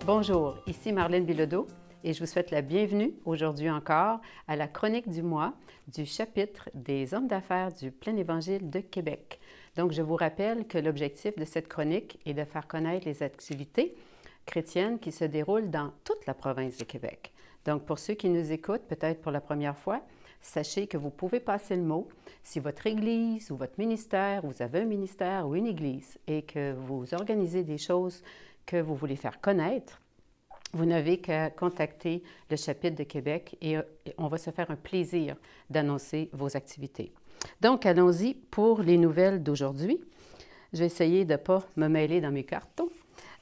Bonjour, ici Marlène Bilodeau et je vous souhaite la bienvenue aujourd'hui encore à la chronique du mois du chapitre des hommes d'affaires du Plein Évangile de Québec. Donc, je vous rappelle que l'objectif de cette chronique est de faire connaître les activités chrétiennes qui se déroulent dans toute la province de Québec. Donc, pour ceux qui nous écoutent, peut-être pour la première fois, sachez que vous pouvez passer le mot si votre église ou votre ministère, vous avez un ministère ou une église et que vous organisez des choses que vous voulez faire connaître, vous n'avez qu'à contacter le chapitre de Québec et on va se faire un plaisir d'annoncer vos activités. Donc, allons-y pour les nouvelles d'aujourd'hui. Je vais essayer de ne pas me mêler dans mes cartons.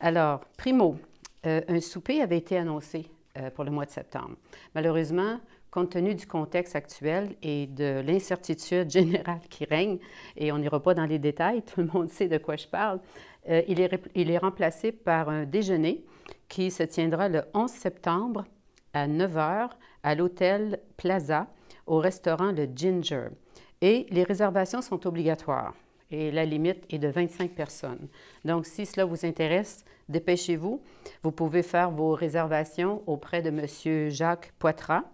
Alors, primo, un souper avait été annoncé pour le mois de septembre. Malheureusement, compte tenu du contexte actuel et de l'incertitude générale qui règne, et on n'ira pas dans les détails, tout le monde sait de quoi je parle, il est remplacé par un déjeuner qui se tiendra le 11 septembre à 9 h à l'hôtel Plaza au restaurant Le Ginger. Et les réservations sont obligatoires et la limite est de 25 personnes. Donc, si cela vous intéresse, dépêchez-vous. Vous pouvez faire vos réservations auprès de M. Jacques Poitras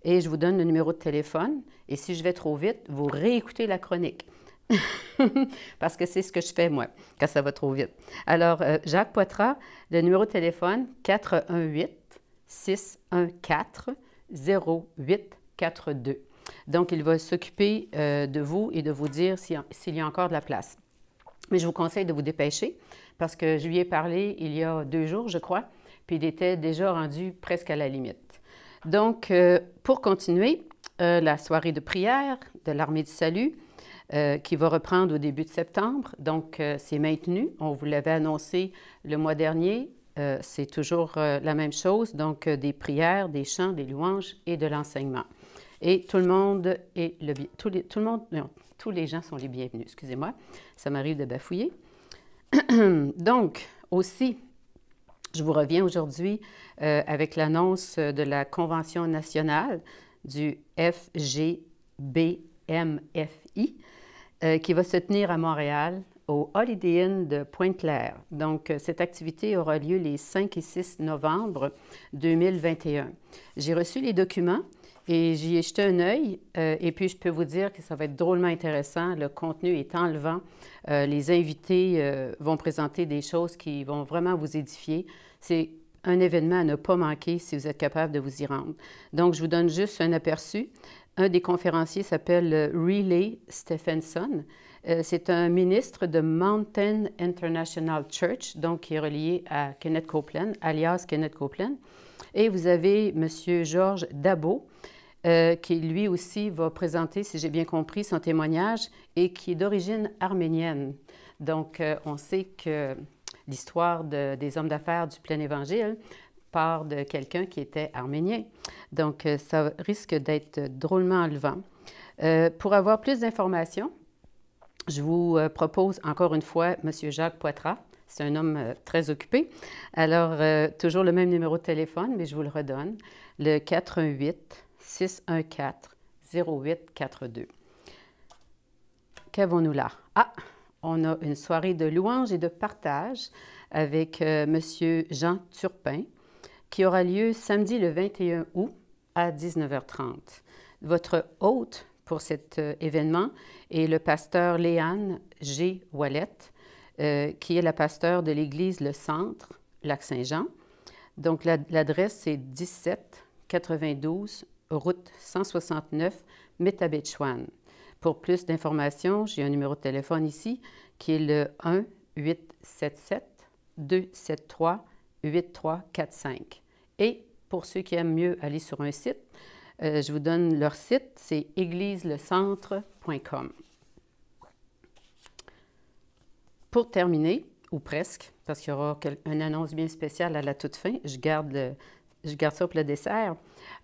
et je vous donne le numéro de téléphone. Et si je vais trop vite, vous réécoutez la chronique. Parce que c'est ce que je fais, moi, quand ça va trop vite. Alors, Jacques Poitras, le numéro de téléphone 418-614-0842. Donc, il va s'occuper de vous et de vous dire s'il y a encore de la place. Mais je vous conseille de vous dépêcher parce que je lui ai parlé il y a 2 jours, je crois, puis il était déjà rendu presque à la limite. Donc, pour continuer, la soirée de prière de l'Armée du Salut, qui va reprendre au début de septembre. Donc, c'est maintenu. On vous l'avait annoncé le mois dernier. C'est toujours la même chose. Donc, des prières, des chants, des louanges et de l'enseignement. Et tout le monde est tous les gens sont les bienvenus. Excusez-moi, ça m'arrive de bafouiller. Donc, aussi, je vous reviens aujourd'hui avec l'annonce de la Convention nationale du FGBMFI qui va se tenir à Montréal, au Holiday Inn de Pointe-Claire. Donc, cette activité aura lieu les 5 et 6 novembre 2021. J'ai reçu les documents et j'y ai jeté un œil et puis je peux vous dire que ça va être drôlement intéressant. Le contenu est enlevant. Les invités vont présenter des choses qui vont vraiment vous édifier. C'est un événement à ne pas manquer si vous êtes capable de vous y rendre. Donc, je vous donne juste un aperçu. Un des conférenciers s'appelle Riley Stephenson. C'est un ministre de Mountain International Church, donc qui est relié à Kenneth Copeland, alias Kenneth Copeland. Et vous avez M. Georges Dabo, qui lui aussi va présenter, si j'ai bien compris, son témoignage et qui est d'origine arménienne. Donc, on sait que l'histoire des hommes d'affaires du Plein Évangile part de quelqu'un qui était arménien. Donc, ça risque d'être drôlement enlevant. Pour avoir plus d'informations, je vous propose encore une fois M. Jacques Poitras. C'est un homme très occupé. Alors, toujours le même numéro de téléphone, mais je vous le redonne, le 418-614-0842. Qu'avons-nous là? Ah! On a une soirée de louanges et de partage avec M. Jean Turpin qui aura lieu samedi le 21 août à 19h30. Votre hôte pour cet événement est le pasteur Léane G. Wallet, qui est la pasteur de l'église Le Centre, Lac-Saint-Jean. Donc, l'adresse, c'est 1792 route 169, Métabetchouan. Pour plus d'informations, j'ai un numéro de téléphone ici qui est le 1-877-273-8345. Et pour ceux qui aiment mieux aller sur un site, je vous donne leur site, c'est égliselecentre.com. Pour terminer, ou presque, parce qu'il y aura une annonce bien spéciale à la toute fin, je garde ça pour le dessert.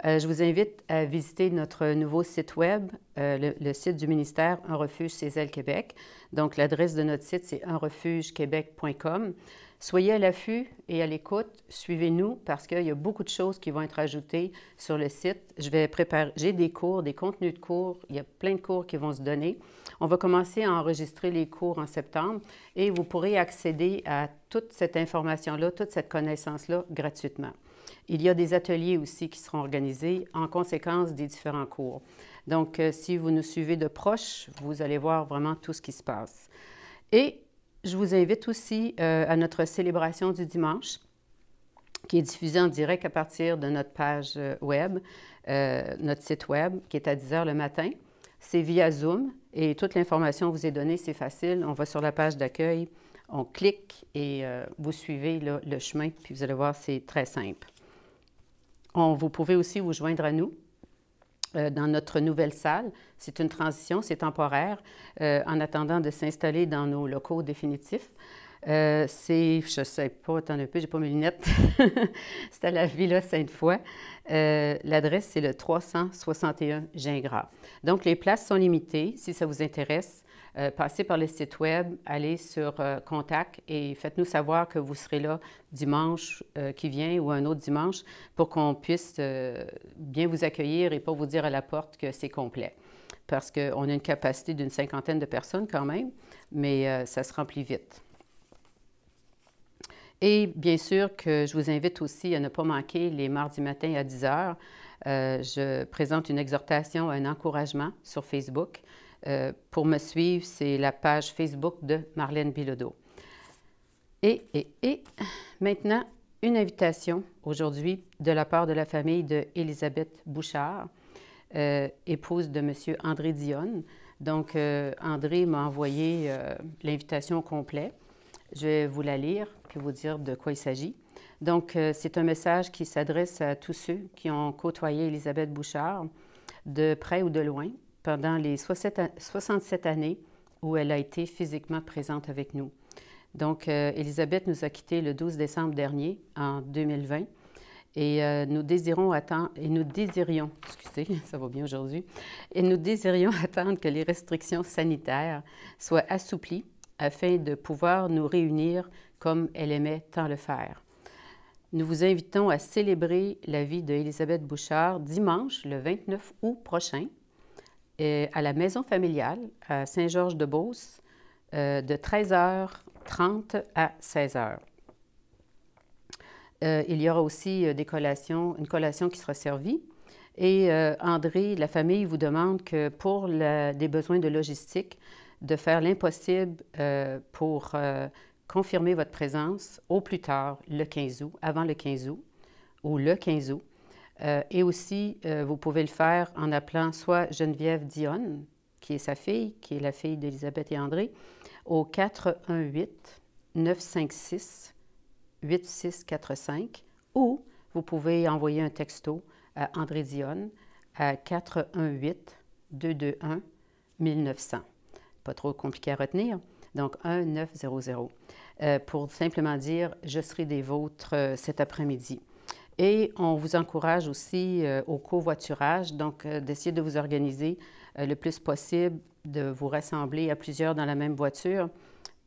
Je vous invite à visiter notre nouveau site web, le site du ministère Un Refuge Cézanne Québec. Donc, l'adresse de notre site, c'est unrefugequebec.com. Soyez à l'affût et à l'écoute. Suivez-nous parce qu'il y a beaucoup de choses qui vont être ajoutées sur le site. J'ai des cours, des contenus de cours. Il y a plein de cours qui vont se donner. On va commencer à enregistrer les cours en septembre et vous pourrez accéder à toute cette information-là, toute cette connaissance-là gratuitement. Il y a des ateliers aussi qui seront organisés en conséquence des différents cours. Donc, si vous nous suivez de proche, vous allez voir vraiment tout ce qui se passe. Et je vous invite aussi à notre célébration du dimanche, qui est diffusée en direct à partir de notre page web, notre site web, qui est à 10 h le matin. C'est via Zoom et toute l'information vous est donnée, c'est facile. On va sur la page d'accueil, on clique et vous suivez là, le chemin, puis vous allez voir, c'est très simple. Vous pouvez aussi vous joindre à nous dans notre nouvelle salle. C'est une transition, c'est temporaire, en attendant de s'installer dans nos locaux définitifs. Je ne sais pas, attends un peu, j'ai pas mes lunettes. C'est à la Villa Sainte-Foy. L'adresse, c'est le 361 Gingras. Donc, les places sont limitées. Si ça vous intéresse, passez par le site web, allez sur Contact et faites-nous savoir que vous serez là dimanche qui vient ou un autre dimanche pour qu'on puisse bien vous accueillir et pas vous dire à la porte que c'est complet. Parce qu'on a une capacité d'une 50aine de personnes quand même, mais ça se remplit vite. Et bien sûr que je vous invite aussi à ne pas manquer les mardis matins à 10 h. Je présente une exhortation, un encouragement sur Facebook. Pour me suivre, c'est la page Facebook de Marlène Bilodeau. Et maintenant, une invitation aujourd'hui de la part de la famille d'Élisabeth Bouchard, épouse de M. André Dionne. Donc, André m'a envoyé l'invitation au complet. Je vais vous la lire puis vous dire de quoi il s'agit. Donc, c'est un message qui s'adresse à tous ceux qui ont côtoyé Élisabeth Bouchard, de près ou de loin, pendant les 67 années où elle a été physiquement présente avec nous. Donc, Élisabeth nous a quittés le 12 décembre dernier, en 2020, et nous désirions, excusez, ça va bien aujourd'hui, et nous désirions attendre que les restrictions sanitaires soient assouplies afin de pouvoir nous réunir comme elle aimait tant le faire. Nous vous invitons à célébrer la vie d'Élisabeth Bouchard dimanche, le 29 août prochain, à la maison familiale à Saint-Georges-de-Beauce, de 13h30 à 16h. Il y aura aussi une collation qui sera servie. Et André, la famille vous demande que pour des besoins de logistique, de faire l'impossible pour confirmer votre présence au plus tard le 15 août, avant le 15 août ou le 15 août. Et aussi, vous pouvez le faire en appelant soit Geneviève Dionne, qui est sa fille, qui est la fille d'Élisabeth et André, au 418-956-8645, ou vous pouvez envoyer un texto à André Dionne à 418-221-1900. Pas trop compliqué à retenir, donc 1900, pour simplement dire « Je serai des vôtres cet après-midi ». Et on vous encourage aussi au covoiturage, donc d'essayer de vous organiser le plus possible, de vous rassembler à plusieurs dans la même voiture,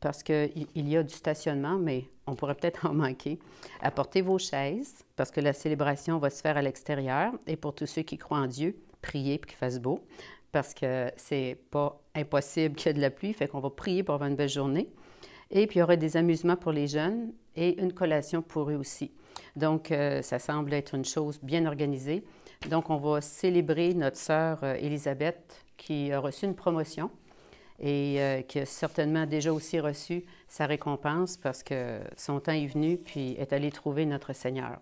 parce qu'il y a du stationnement, mais on pourrait peut-être en manquer. Apportez vos chaises, parce que la célébration va se faire à l'extérieur. Et pour tous ceux qui croient en Dieu, priez pour qu'il fasse beau, parce que c'est pas impossible qu'il y ait de la pluie, fait qu'on va prier pour avoir une belle journée. Et puis, il y aura des amusements pour les jeunes et une collation pour eux aussi. Donc, ça semble être une chose bien organisée. Donc, on va célébrer notre sœur Élisabeth qui a reçu une promotion et qui a certainement déjà aussi reçu sa récompense parce que son temps est venu puis est allé trouver notre Seigneur.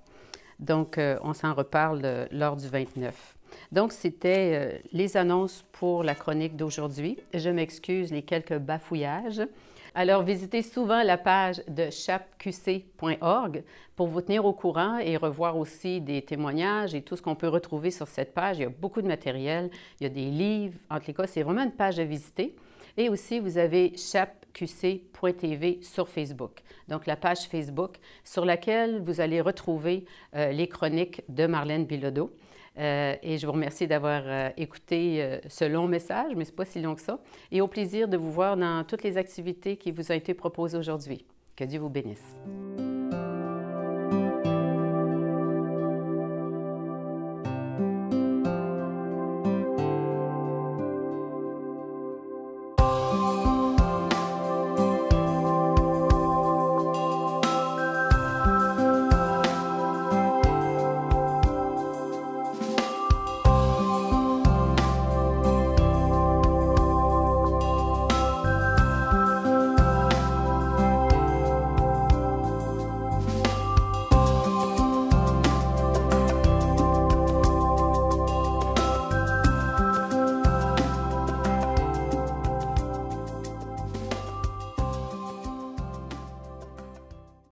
Donc, on s'en reparle lors du 29. Donc, c'était les annonces pour la chronique d'aujourd'hui. Je m'excuse les quelques bafouillages. Alors, visitez souvent la page de chapqc.org pour vous tenir au courant et revoir aussi des témoignages et tout ce qu'on peut retrouver sur cette page. Il y a beaucoup de matériel, il y a des livres. En tout cas, c'est vraiment une page à visiter. Et aussi, vous avez chapqc.tv sur Facebook. Donc, la page Facebook sur laquelle vous allez retrouver les chroniques de Marlène Bilodeau. Et je vous remercie d'avoir écouté ce long message, mais ce n'est pas si long que ça. Et au plaisir de vous voir dans toutes les activités qui vous ont été proposées aujourd'hui. Que Dieu vous bénisse.